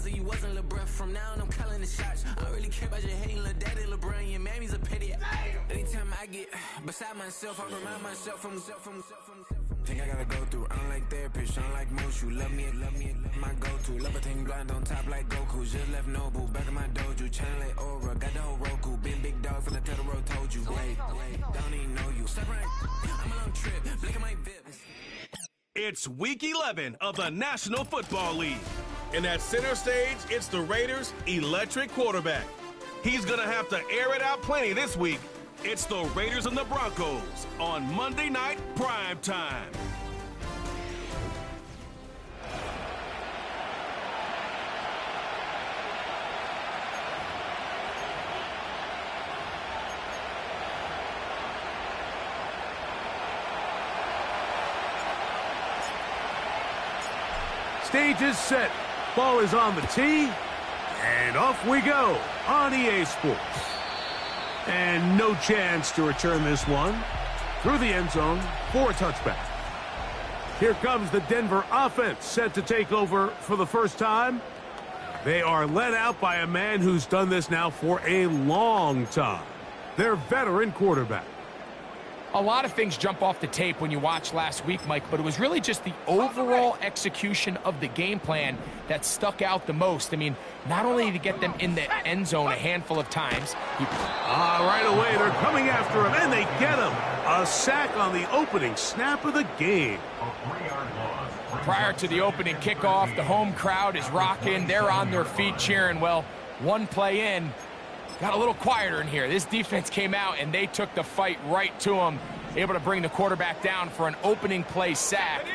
after you wasn't LeBron. From now on, I'm calling the shots. I don't really care about your hating little daddy. LeBron, your mammy's a pity. Anytime I get beside myself, I remind myself from. Think I gotta go through. I don't like therapist, I don't like most. You love me, my go-to. Love a thing blind on top like Goku. Just left Noble, back in my dojo. Channel like Aura, got the whole Roku. Been big dog from the tell the road told you. Wait, don't even know you. Stop right, I'm a long trip, blink at my VIP. It's Week 11 of the National Football League. And at center stage, it's the Raiders' electric quarterback. He's gonna have to air it out plenty this week. It's the Raiders and the Broncos on Monday Night Prime Time. Stage is set. Ball is on the tee. And off we go on EA Sports. And no chance to return this one through the end zone for a touchback. Here comes the Denver offense set to take over for the first time. They are led out by a man who's done this now for a long time. Their veteran quarterback. A lot of things jump off the tape when you watch last week, Mike, but it was really just the overall execution of the game plan that stuck out the most. I mean, not only to get them in the end zone a handful of times. Right away, they're coming after him, and they get him. A sack on the opening snap of the game. Prior to the opening kickoff, the home crowd is rocking. They're on their feet cheering. Well, one play in, got a little quieter in here. This defense came out, and they took the fight right to him, able to bring the quarterback down for an opening play sack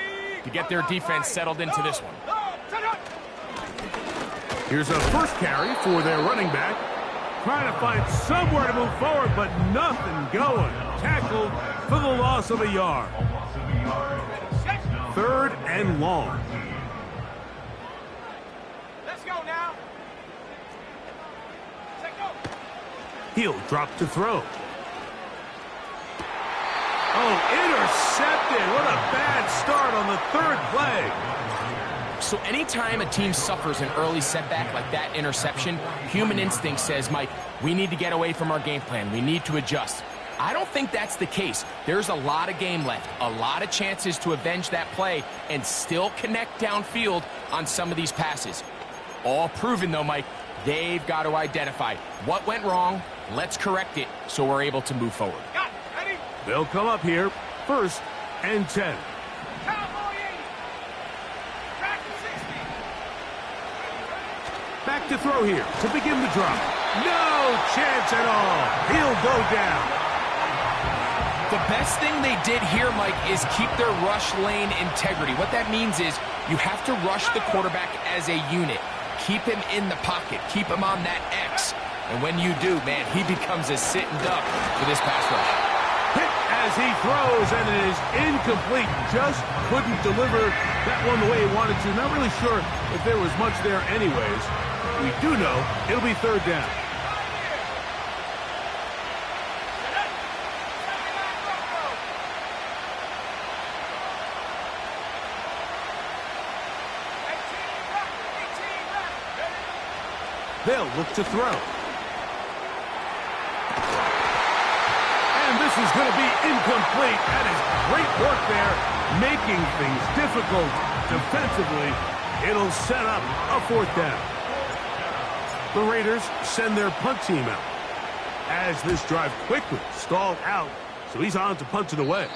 to get their defense settled into this one. Here's a first carry for their running back. Trying to find somewhere to move forward, but nothing going. Tackled for the loss of a yard. 3rd and long. Let's go now. He'll drop to throw. Oh, intercepted. What a bad start on the 3rd play. So anytime a team suffers an early setback like that interception, human instinct says, Mike, we need to get away from our game plan. We need to adjust. I don't think that's the case. There's a lot of game left, a lot of chances to avenge that play and still connect downfield on some of these passes. All proven, though, Mike, they've got to identify what went wrong. Let's correct it so we're able to move forward. They'll come up here, 1st and 10. Back to throw here to begin the drop. No chance at all. He'll go down. The best thing they did here, Mike, is keep their rush lane integrity. What that means is you have to rush the quarterback as a unit. Keep him in the pocket. Keep him on that X. And when you do, man, he becomes a sitting duck for this pass rush. Hit as he throws, and it is incomplete. Just couldn't deliver that one the way he wanted to. Not really sure if there was much there anyways. We do know it'll be 3rd down. They'll look to throw. And this is going to be incomplete. That is great work there, making things difficult defensively. It'll set up a 4th down. The Raiders send their punt team out as this drive quickly stalled out, so he's on to punt it away.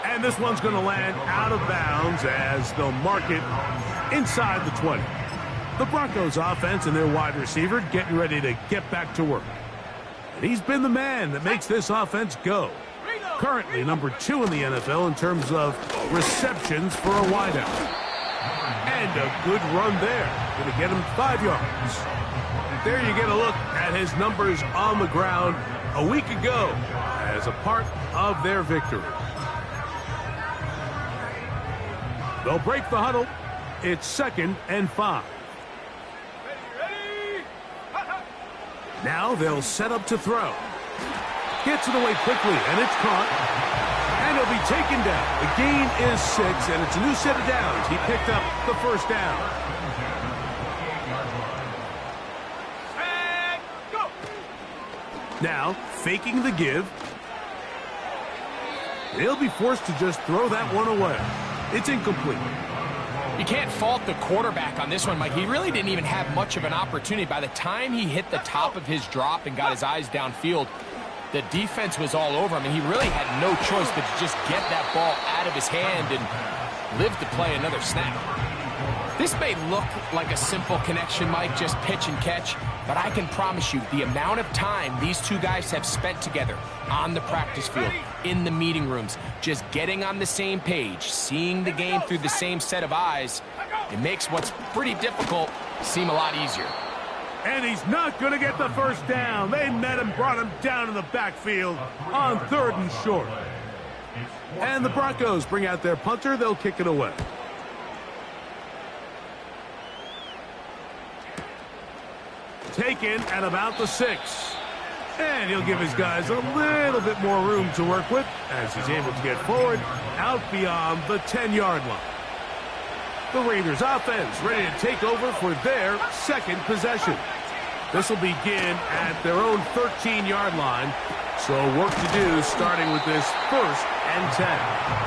And this one's going to land out of bounds as they'll mark it inside the 20. The Broncos offense and their wide receiver getting ready to get back to work. And he's been the man that makes this offense go. Currently number 2 in the NFL in terms of receptions for a wideout. And a good run there. Going to get him 5 yards. There you get a look at his numbers on the ground a week ago as a part of their victory. They'll break the huddle. It's 2nd and 5. Now they'll set up to throw. Gets it away quickly, and it's caught. And he'll be taken down. The gain is 6, and it's a new set of downs. He picked up the 1st down. Now, faking the give. They'll be forced to just throw that one away. It's incomplete. You can't fault the quarterback on this one, Mike. He really didn't even have much of an opportunity. By the time he hit the top of his drop and got his eyes downfield, the defense was all over him, and he really had no choice but to just get that ball out of his hand and live to play another snap. This may look like a simple connection, Mike, just pitch and catch, but I can promise you the amount of time these two guys have spent together on the practice field, in the meeting rooms, just getting on the same page, seeing the game through the same set of eyes, it makes what's pretty difficult seem a lot easier. And he's not going to get the first down. They met him, brought him down in the backfield on 3rd and short. And the Broncos bring out their punter. They'll kick it away. Taken at about the 6. And he'll give his guys a little bit more room to work with as he's able to get forward out beyond the 10-yard line. The Raiders offense ready to take over for their second possession. This will begin at their own 13-yard line. So work to do starting with this 1st and 10.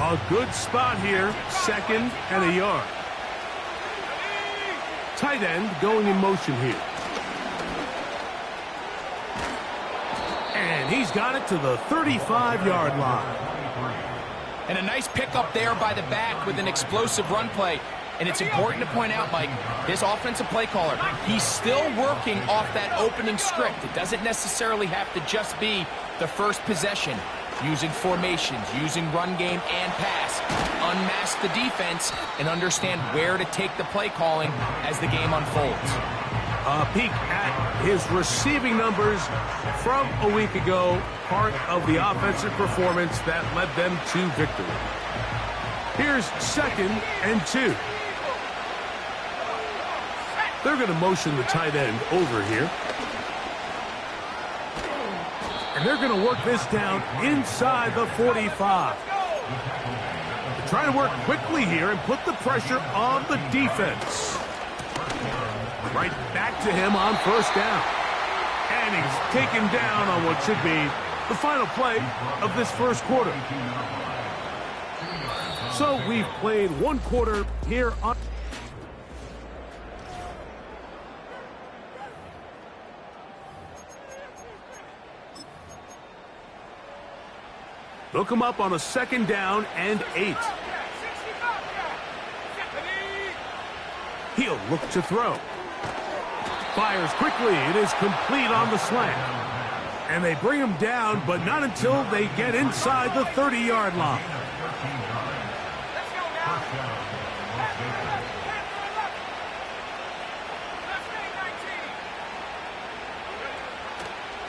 A good spot here, 2nd and a yard. Tight end going in motion here. And he's got it to the 35-yard line. And a nice pickup there by the back with an explosive run play. And it's important to point out, Mike, this offensive play caller, he's still working off that opening script. It doesn't necessarily have to just be the first possession. Using formations, using run game and pass. Unmask the defense and understand where to take the play calling as the game unfolds. A peek at his receiving numbers from a week ago, part of the offensive performance that led them to victory. Here's 2nd and 2. They're going to motion the tight end over here. And they're going to work this down inside the 45. They're trying to work quickly here and put the pressure on the defense. Right back to him on 1st down. And he's taken down on what should be the final play of this 1st quarter. So we've played 1 quarter here on... They'll come up on a 2nd down and 8. He'll look to throw. Fires quickly. It is complete on the slant. And they bring him down, but not until they get inside the 30-yard line.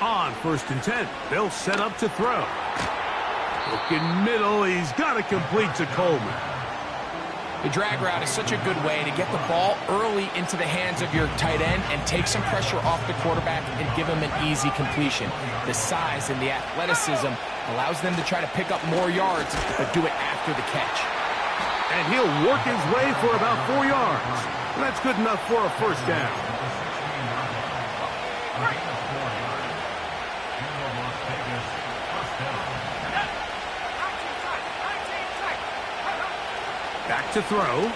On 1st and 10, they'll set up to throw. Looking middle, he's got to complete to Coleman. The drag route is such a good way to get the ball early into the hands of your tight end and take some pressure off the quarterback and give him an easy completion. The size and the athleticism allows them to try to pick up more yards, but do it after the catch. And he'll work his way for about 4 yards. And that's good enough for a 1st down. Back to throw.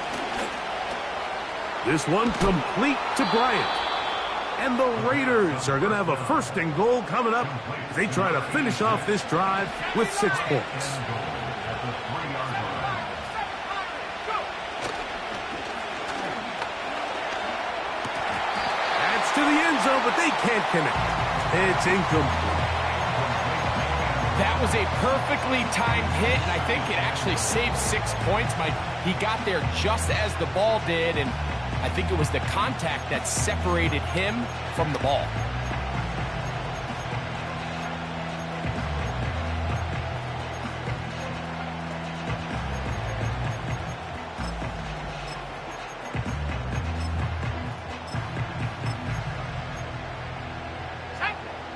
This one complete to Bryant. And the Raiders are going to have a 1st and goal coming up as they try to finish off this drive with 6 points. That's to the end zone, but they can't connect. It's incomplete. That was a perfectly timed hit, and I think it actually saved 6 points. He got there just as the ball did, and I think it was the contact that separated him from the ball.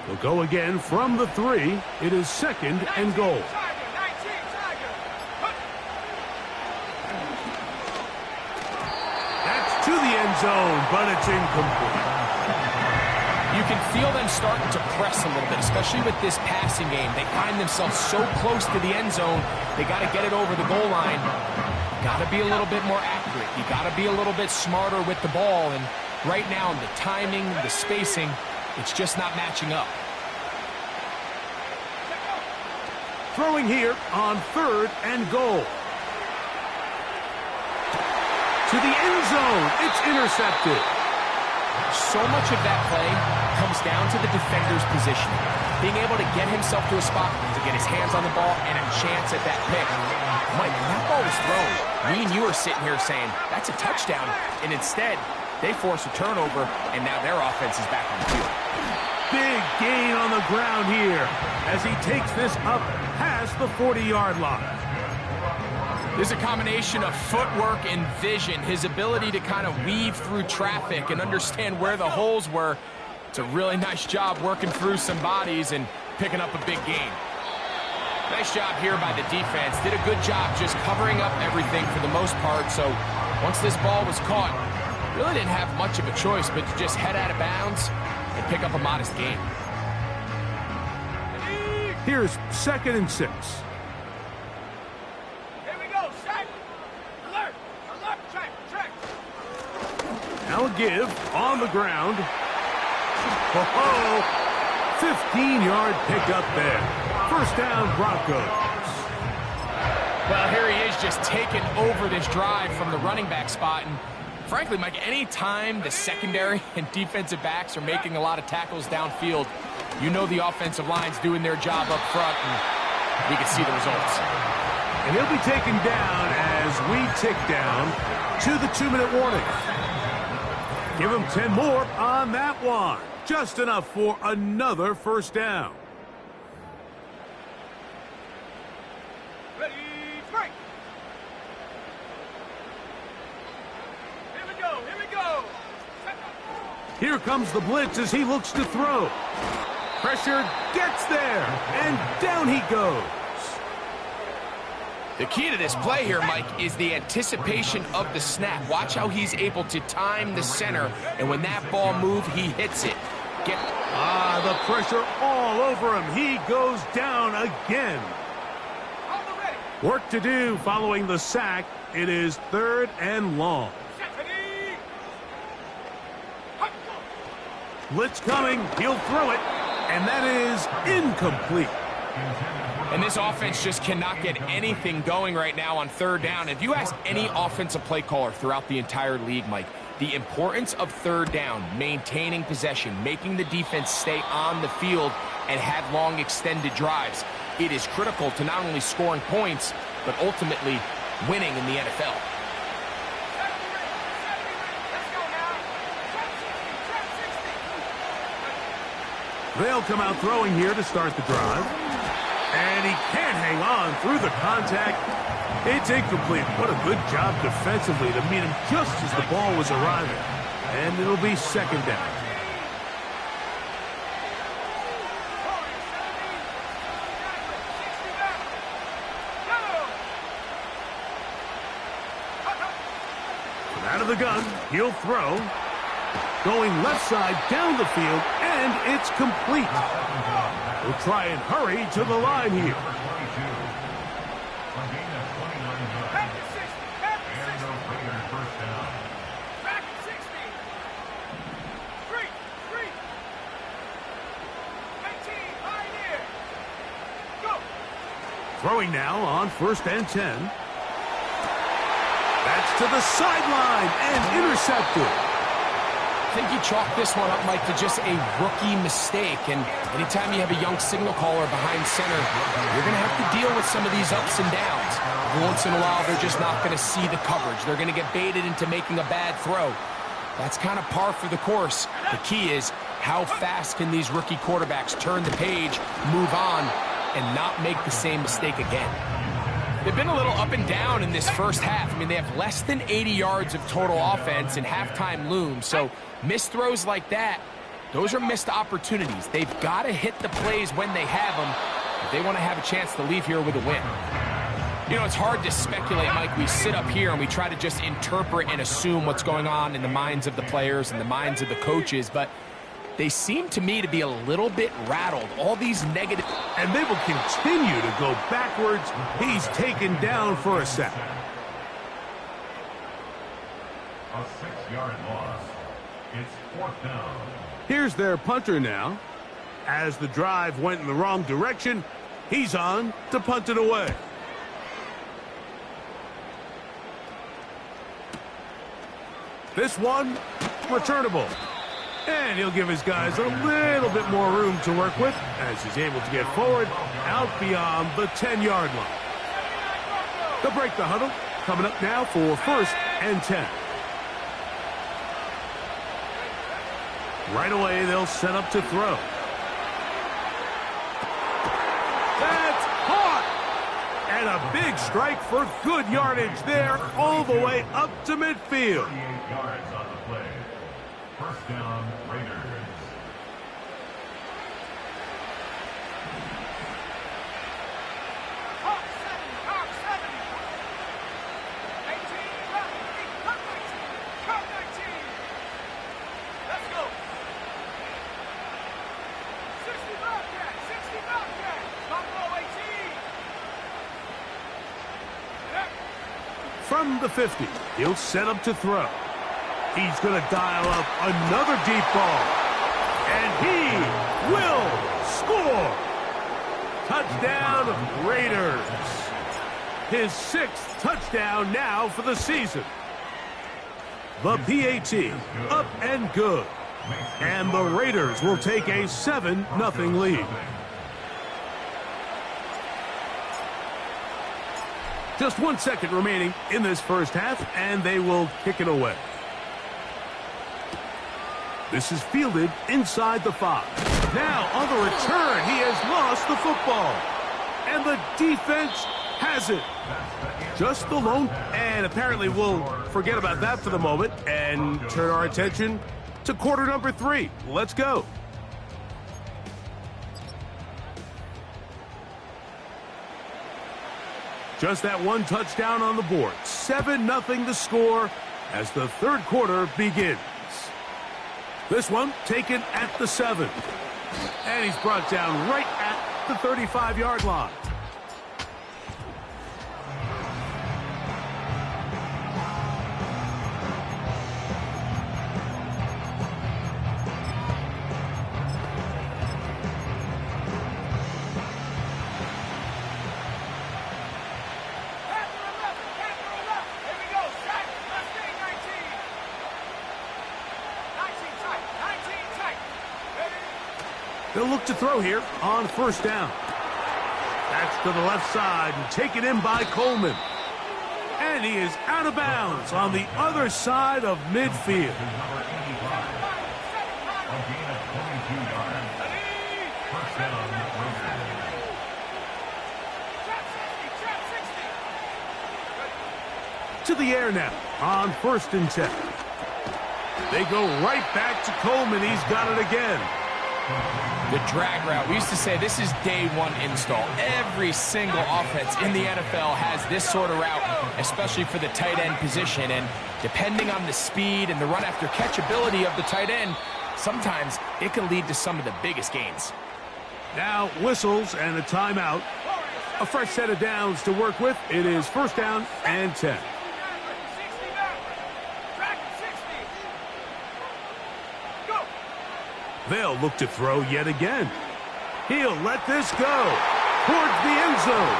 They'll go again from the 3. It is 2nd and goal. zone, but it's incomplete. You can feel them starting to press a little bit, especially with this passing game. They find themselves so close to the end zone, they got to get it over the goal line. Got to be a little bit more accurate. You got to be a little bit smarter with the ball. And right now, the timing, the spacing, it's just not matching up. Throwing here on 3rd and goal. To the end zone. It's intercepted. So much of that play comes down to the defender's positioning. Being able to get himself to a spot to get his hands on the ball and a chance at that pick. Mike, when that ball was thrown, me and you are sitting here saying, that's a touchdown. And instead, they force a turnover, and now their offense is back on the field. Big gain on the ground here as he takes this up past the 40-yard line. There's a combination of footwork and vision, his ability to kind of weave through traffic and understand where the holes were. It's a really nice job working through some bodies and picking up a big gain. Nice job here by the defense. Did a good job just covering up everything for the most part. So once this ball was caught, really didn't have much of a choice but to just head out of bounds and pick up a modest gain. Here's 2nd and 6. Now a give on the ground. Oh, 15-yard pickup there. 1st down, Broncos. Well, here he is just taking over this drive from the running back spot. And frankly, Mike, any time the secondary and defensive backs are making a lot of tackles downfield, you know the offensive line's doing their job up front, and we can see the results. And he'll be taken down as we tick down to the 2-minute warning. Give him 10 more on that one. Just enough for another 1st down. Ready, break. Here we go, here we go. Here comes the blitz as he looks to throw. Pressure gets there, and down he goes. The key to this play here, Mike, is the anticipation of the snap. Watch how he's able to time the center, and when that ball moves, he hits it. The pressure all over him. He goes down again. Work to do following the sack. It is 3rd and long. Blitz coming. He'll throw it, and that is incomplete. And this offense just cannot get anything going right now on 3rd down. If you ask any offensive play caller throughout the entire league, Mike, the importance of 3rd down, maintaining possession, making the defense stay on the field and have long extended drives, it is critical to not only scoring points, but ultimately winning in the NFL. They'll come out throwing here to start the drive. And he can't hang on through the contact. It's incomplete. What a good job defensively to meet him just as the ball was arriving. And it'll be 2nd down. From out of the gun, he'll throw. Going left side down the field, and it's complete. We'll try and hurry to the line here. Throwing now on 1st and 10. That's to the sideline and intercepted. I think you chalk this one up, Mike, to just a rookie mistake. And anytime you have a young signal caller behind center, you're going to have to deal with some of these ups and downs. Every once in a while, they're just not going to see the coverage. They're going to get baited into making a bad throw. That's kind of par for the course. The key is how fast can these rookie quarterbacks turn the page, move on, and not make the same mistake again. They've been a little up and down in this first half. I mean, they have less than 80 yards of total offense and halftime looms. So missed throws like that, those are missed opportunities. They've got to hit the plays when they have them if they want to have a chance to leave here with a win. You know, it's hard to speculate, Mike. We sit up here and we try to just interpret and assume what's going on in the minds of the players and the minds of the coaches, but they seem to me to be a little bit rattled. All these negative... And they will continue to go backwards. He's taken down for a sack. A 6-yard loss. It's 4th down. Here's their punter now. As the drive went in the wrong direction, he's on to punt it away. This one, returnable. And he'll give his guys a little bit more room to work with as he's able to get forward out beyond the 10-yard line. They'll break the huddle. Coming up now for 1st and 10. Right away, they'll set up to throw. That's caught! And a big strike for good yardage there all the way up to midfield. 38 yards on the play. 1st down, Raiders. Hawk 7. 18, cut 19. Let's go. 60 Bobcat. Stop low 18. Yep. From the 50, he'll set up to throw. He's going to dial up another deep ball. And he will score. Touchdown, Raiders. His 6th touchdown now for the season. The PAT up and good. And the Raiders will take a 7-0 lead. Just 1 second remaining in this first half, and they will kick it away. This is fielded inside the 5. Now on the return, he has lost the football. And the defense has it. Just the lone. And apparently we'll forget about that for the moment and turn our attention to quarter number 3. Let's go. Just that one touchdown on the board. 7-0 the score as the 3rd quarter begins. This one taken at the 7. And he's brought down right at the 35-yard line. They'll look to throw here on 1st down. That's to the left side and taken in by Coleman. And he is out of bounds on the other side of midfield. To the air now on 1st and 10. They go right back to Coleman. He's got it again. The drag route. We used to say this is day 1 install. Every single offense in the NFL has this sort of route, especially for the tight end position. And depending on the speed and the run after catch ability of the tight end, sometimes it can lead to some of the biggest gains. Now whistles and a timeout. A fresh set of downs to work with. It is 1st down and 10. They'll look to throw yet again. He'll let this go towards the end zone.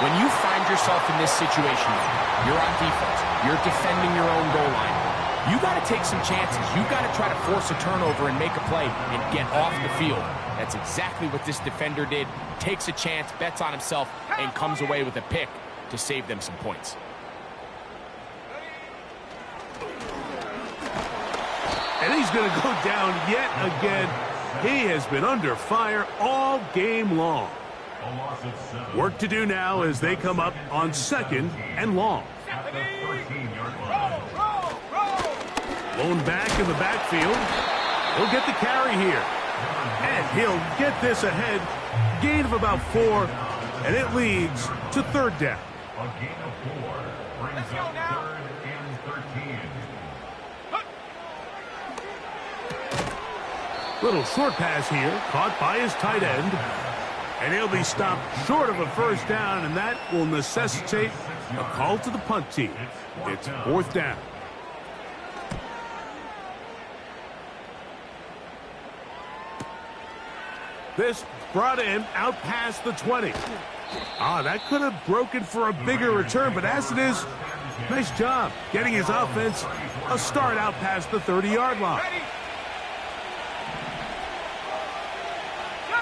When you find yourself in this situation, you're on defense, you're defending your own goal line. You got to take some chances. You got to try to force a turnover and make a play and get off the field. That's exactly what this defender did. Takes a chance, bets on himself, and comes away with a pick to save them some points. And he's going to go down yet again. He has been under fire all game long. Work to do now as they come up on 2nd and long. Blown back in the backfield. He'll get the carry here. And he'll get this ahead. Gain of about 4. and it leads to third down. A gain of 4 brings Let's go up now. 3rd and 13. Little short pass here, caught by his tight end. And he'll be stopped short of a first down, and that will necessitate a call to the punt team. It's fourth down. This brought him out past the 20. That could have broken for a bigger return, but as it is, nice job getting his offense a start out past the 30-yard line. Ready? Go!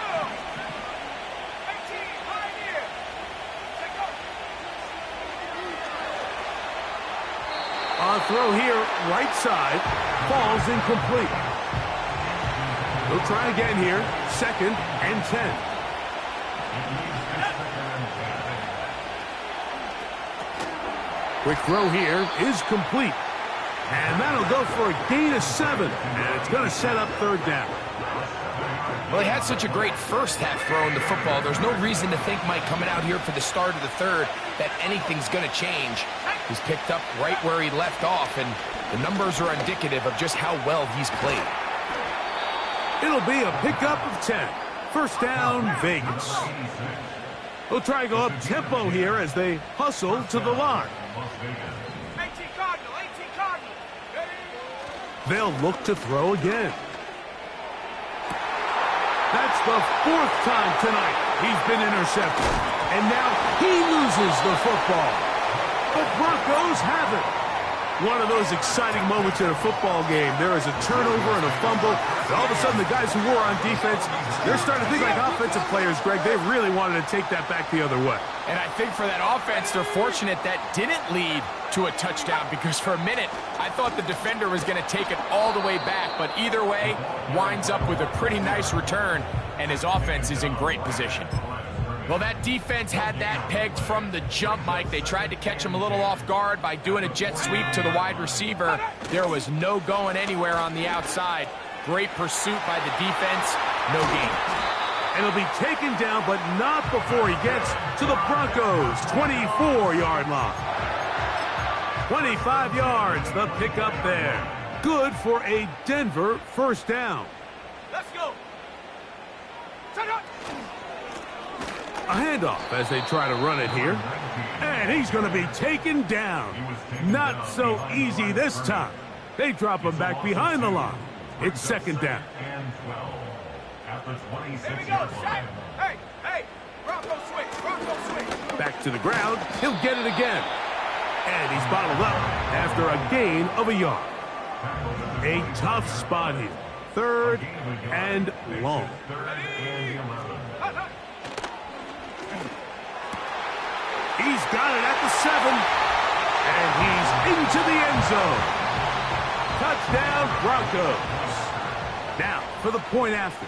18, right here. Take off. On throw here, right side, falls incomplete. They'll try again here, 2nd and 10. Quick throw here is complete. And that'll go for a gain of 7. And it's going to set up third down. Well, he had such a great first half throwing the football. There's no reason to think, Mike, coming out here for the start of the third, that anything's going to change. He's picked up right where he left off, and the numbers are indicative of just how well he's played. It'll be a pickup of 10. First down, Vegas. They'll try to go up tempo here as they hustle to the line. 18 Cardinal, 18 Cardinal. Ready? They'll look to throw again. That's the 4th time tonight he's been intercepted. And now he loses the football. The Broncos have it. One of those exciting moments in a football game. There is a turnover and a fumble. And all of a sudden, the guys who were on defense, they're starting to think like offensive players, Greg. They really wanted to take that back the other way. And I think for that offense, they're fortunate that didn't lead to a touchdown, because for a minute, I thought the defender was going to take it all the way back. But either way, winds up with a pretty nice return, and his offense is in great position. Well, that defense had that pegged from the jump, Mike. They tried to catch him a little off guard by doing a jet sweep to the wide receiver. There was no going anywhere on the outside. Great pursuit by the defense. No gain. And he'll be taken down, but not before he gets to the Broncos' 24-yard line. 25 yards, the pickup there. Good for a Denver first down. Let's go. Set up. A handoff as they try to run it here. And he's going to be taken down. Not so easy this time. They drop him back behind the line. It's 2nd down. And 12. After 26 Here we go. yards. Set. Hey, hey. Bronco switch. Bronco switch. Back to the ground. He'll get it again. And he's bottled up after a gain of a yard. A tough spot here. 3rd and long. 3rd and 11. He's got it at the 7. And he's into the end zone. Touchdown, Broncos. Now for the point after.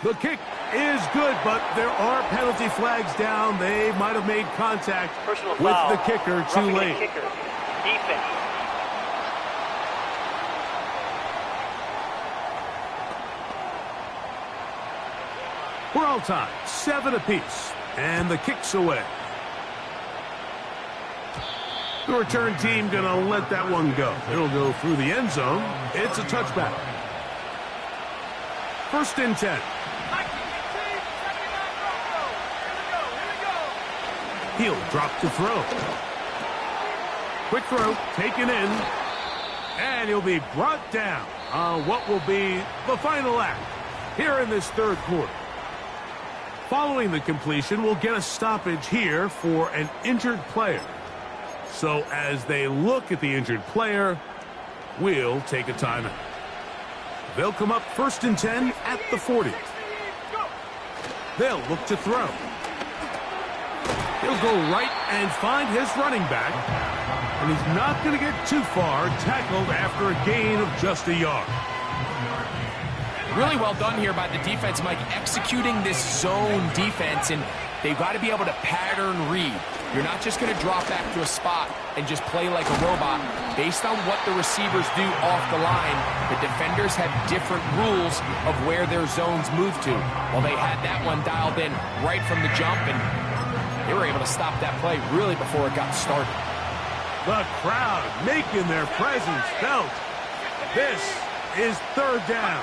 The kick is good, but there are penalty flags down. They might have made contact Personal with foul. the kicker too Roughing the late. kicker. Defense. We're all tied, 7 apiece, and the kick's away. The return team gonna let that one go. It'll go through the end zone. It's a touchback. 1st and 10. 19, 79 Bronco. Here we go. He'll drop to throw. Quick throw, taken in, and he'll be brought down on what will be the final act here in this 3rd quarter. Following the completion, we'll get a stoppage here for an injured player. So as they look at the injured player, we'll take a timeout. They'll come up 1st and 10 at the 40. Go. They'll look to throw. He'll go right and find his running back. And he's not going to get too far, tackled after a gain of just a yard. Really well done here by the defense, Mike, executing this zone defense, and they've got to be able to pattern read. You're not just going to drop back to a spot and just play like a robot. Based on what the receivers do off the line, the defenders have different rules of where their zones move to. Well, they had that one dialed in right from the jump, and they were able to stop that play really before it got started. The crowd making their presence felt. This is third down.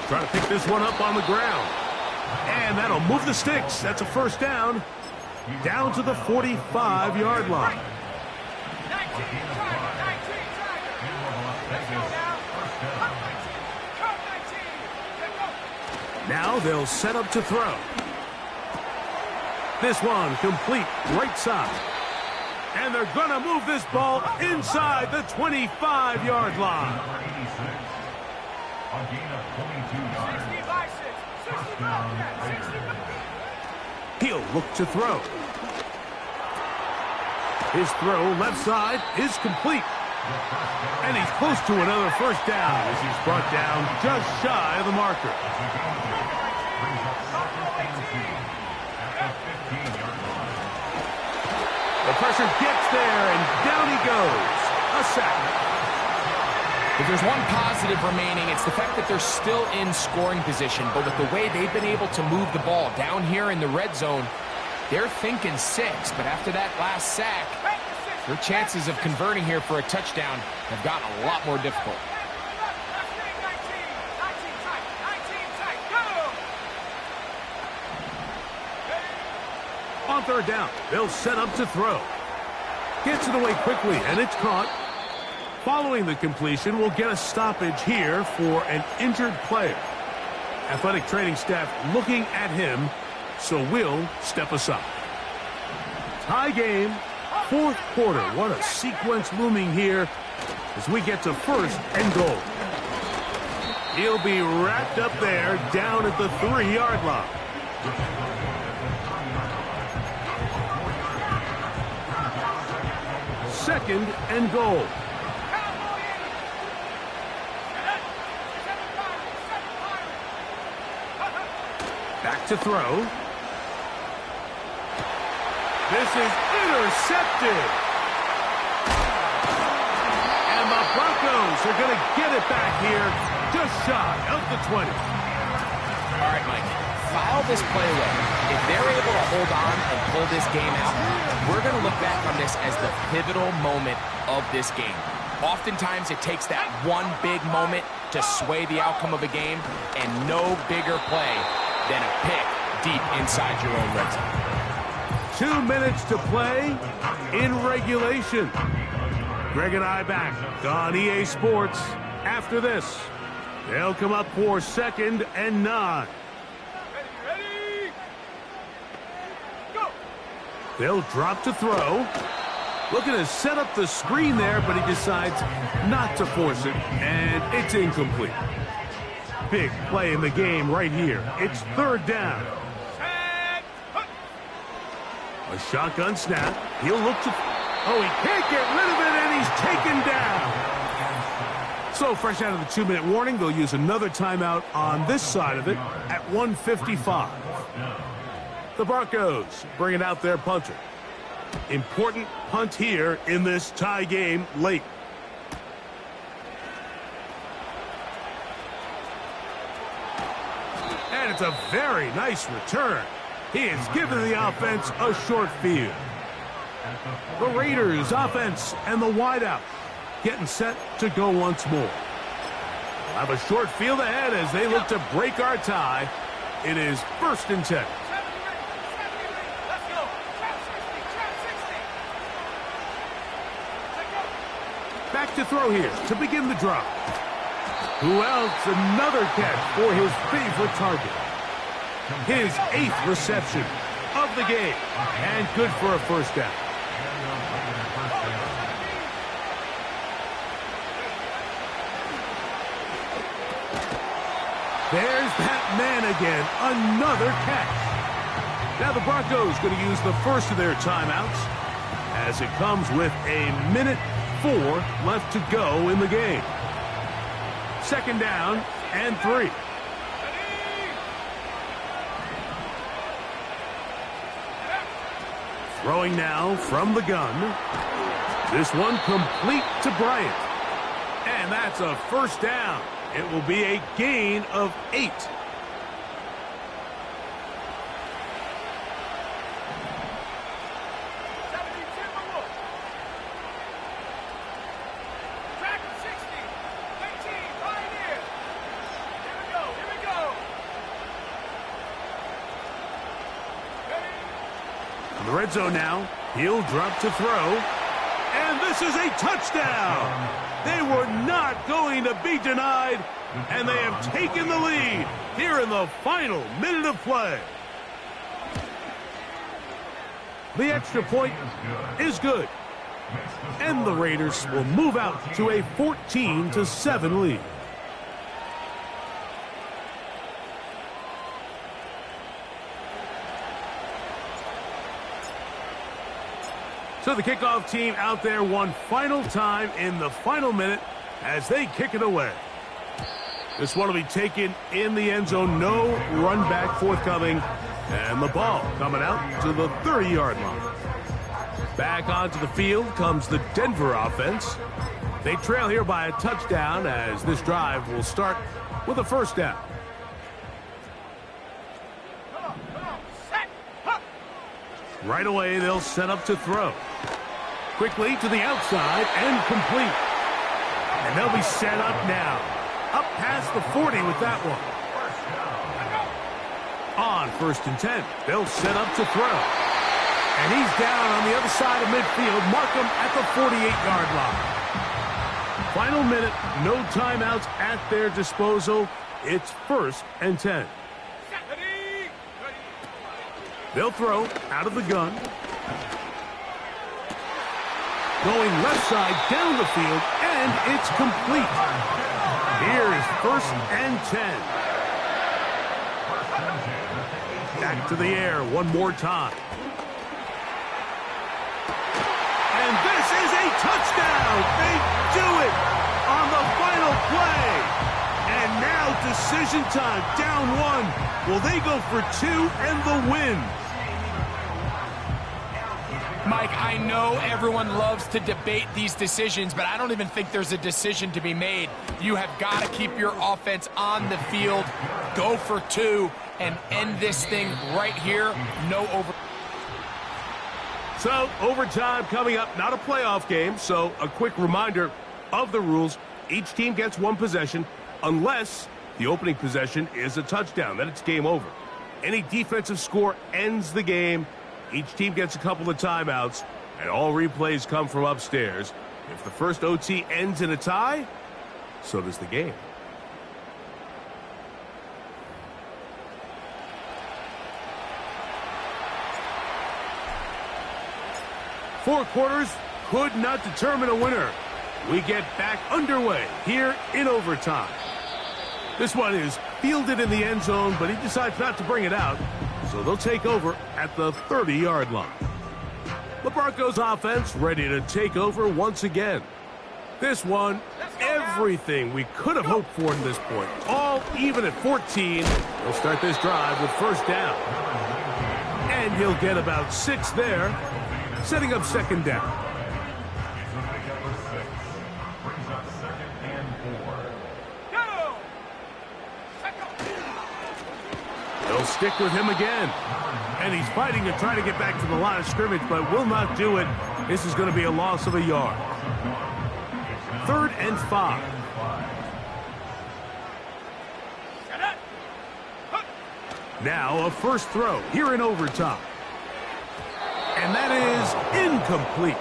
Trying to pick this one up on the ground. And that'll move the sticks. That's a first down. Down to the 45-yard line. Now they'll set up to throw. This one complete right side. And they're going to move this ball inside the 25-yard line. A gain of 22 yards. First down, Raiders. He'll look to throw. His throw left side is complete. And he's close to another first down as he's brought down just shy of the marker. The pressure gets there, and down he goes. A sack. If there's one positive remaining, it's the fact that they're still in scoring position. But with the way they've been able to move the ball down here in the red zone, they're thinking 6. But after that last sack, their chances of converting here for a touchdown have gotten a lot more difficult. On third down, they'll set up to throw. Gets it away quickly, and it's caught. Following the completion, we'll get a stoppage here for an injured player. Athletic training staff looking at him, so we'll step aside. Tie game, fourth quarter. What a sequence looming here as we get to first and goal. He'll be wrapped up there down at the 3-yard line. Second and goal. Back to throw. This is intercepted. And the Broncos are going to get it back here just shy of the 20. All right, Mike, file this play away. If they're able to hold on and pull this game out, we're going to look back on this as the pivotal moment of this game. Oftentimes, it takes that one big moment to sway the outcome of a game, and no bigger play than a pick deep inside your own red zone. 2 minutes to play in regulation. Greg and I back on EA Sports. After this, they'll come up for second and 9. Ready? Go! They'll drop to throw. Looking to set up the screen there, but he decides not to force it, and it's incomplete. Big play in the game right here. It's third down. A shotgun snap. He'll look to... Oh, he can't get rid of it, and he's taken down. So, fresh out of the 2-minute warning, they'll use another timeout on this side of it at 1:55. The Broncos bringing out their punter. Important punt here in this tie game late. And it's a very nice return. He has given the offense a short field. The Raiders offense and the wideout getting set to go once more. We'll have a short field ahead as they look to break our tie. It is 1st and 10. Back to throw here to begin the drive. Who else? Another catch for his favorite target. His 8th reception of the game. And good for a first down. There's that man again. Another catch. Now the Broncos going to use the first of their timeouts as it comes with 1:04 left to go in the game. Second down and 3. Throwing now from the gun. This one complete to Bryant. And that's a first down. It will be a gain of 8. In the red zone now, he'll drop to throw. And this is a touchdown. They were not going to be denied, and they have taken the lead here in the final minute of play. The extra point is good, and the Raiders will move out to a 14-7 lead. So the kickoff team out there one final time in the final minute as they kick it away. This one will be taken in the end zone. No run back forthcoming. And the ball coming out to the 30-yard line. Back onto the field comes the Denver offense. They trail here by a touchdown as this drive will start with a first down. Right away, they'll set up to throw. Quickly to the outside and complete. And they'll be set up now. Up past the 40 with that one. On 1st and 10, they'll set up to throw. And he's down on the other side of midfield. Mark him at the 48-yard line. Final minute, no timeouts at their disposal. It's 1st and 10. They'll throw out of the gun. Going left side down the field, and it's complete. Here is 1st and 10. Back to the air one more time. And this is a touchdown. They do it on the final play. And now decision time, down 1. Will they go for 2 and the win? Mike, I know everyone loves to debate these decisions, but I don't even think there's a decision to be made. You have got to keep your offense on the field, go for 2, and end this thing right here. No over. So, overtime coming up, not a playoff game, so a quick reminder of the rules. Each team gets 1 possession unless the opening possession is a touchdown. Then it's game over. Any defensive score ends the game. Each team gets a couple of timeouts, and all replays come from upstairs. If the first OT ends in a tie, so does the game. Four quarters could not determine a winner. We get back underway here in overtime. This one is fielded in the end zone, but he decides not to bring it out. So they'll take over at the 30-yard line. The Broncos offense ready to take over once again. This one, everything we could have hoped for in this point. All even at 14. They'll start this drive with first down. And he'll get about 6 there, setting up second down. They'll stick with him again. And he's fighting to try to get back to the line of scrimmage, but will not do it. This is going to be a loss of a yard. 3rd and 5. Now a first throw here in overtime. And that is incomplete.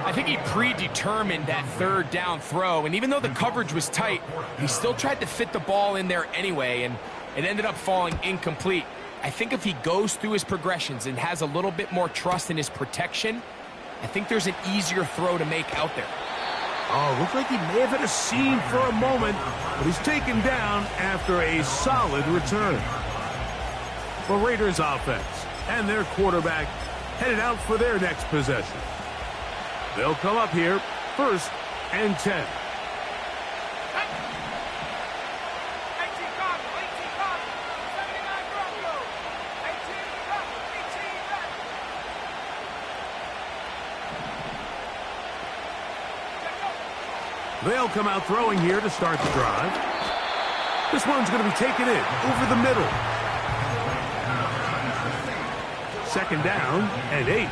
I think he predetermined that 3rd down throw, and even though the coverage was tight, he still tried to fit the ball in there anyway, and it ended up falling incomplete. I think if he goes through his progressions and has a little bit more trust in his protection, I think there's an easier throw to make out there. Oh, looks like he may have hit a seam for a moment, but he's taken down after a solid return. The Raiders offense and their quarterback headed out for their next possession. They'll come up here, 1st and 10. They'll come out throwing here to start the drive. This one's going to be taken in over the middle. Second down and 8.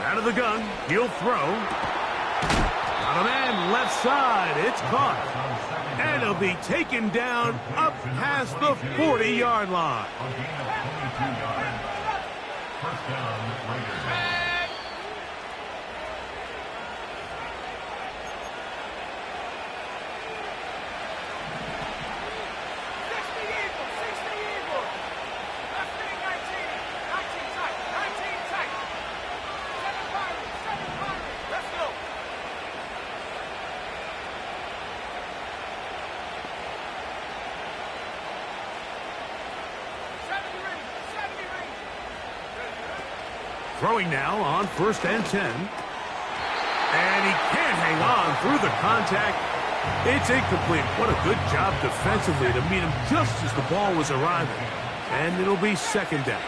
Out of the gun, he'll throw. Got a man left side, it's caught. And it'll be taken down up past the 40-yard line. First down, Raiders. Throwing now on 1st and 10. And he can't hang on through the contact. It's incomplete. What a good job defensively to meet him just as the ball was arriving. And it'll be second down.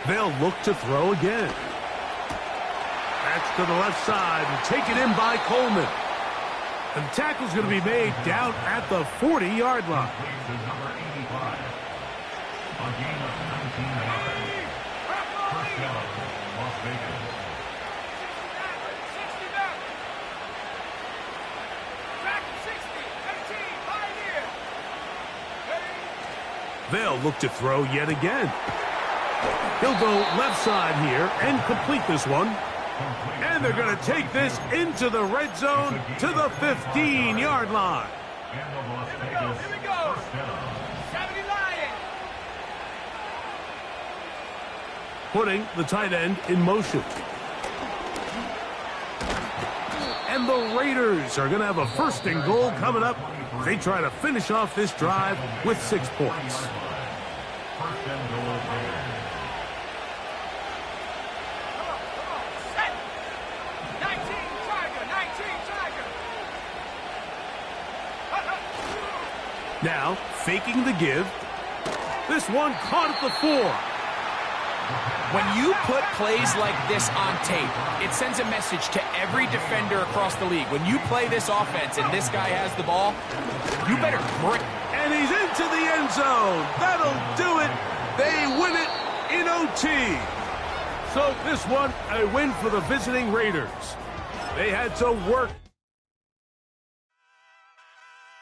They'll look to throw again. That's to the left side and taken in by Coleman. And the tackle's going to be made down at the 40-yard line. Number 85. A gain of 19 yards. First down, Las Vegas. They'll look to throw yet again. He'll go left side here and complete this one. And they're going to take this into the red zone to the 15-yard line. Here we go. 70 Lions. Putting the tight end in motion. And the Raiders are going to have a 1st and goal coming up. They try to finish off this drive with 6 points. 1st and goal. Now, faking the give. This one caught at the 4. When you put plays like this on tape, it sends a message to every defender across the league. When you play this offense and this guy has the ball, you better break. And he's into the end zone. That'll do it. They win it in OT. So this one, a win for the visiting Raiders. They had to work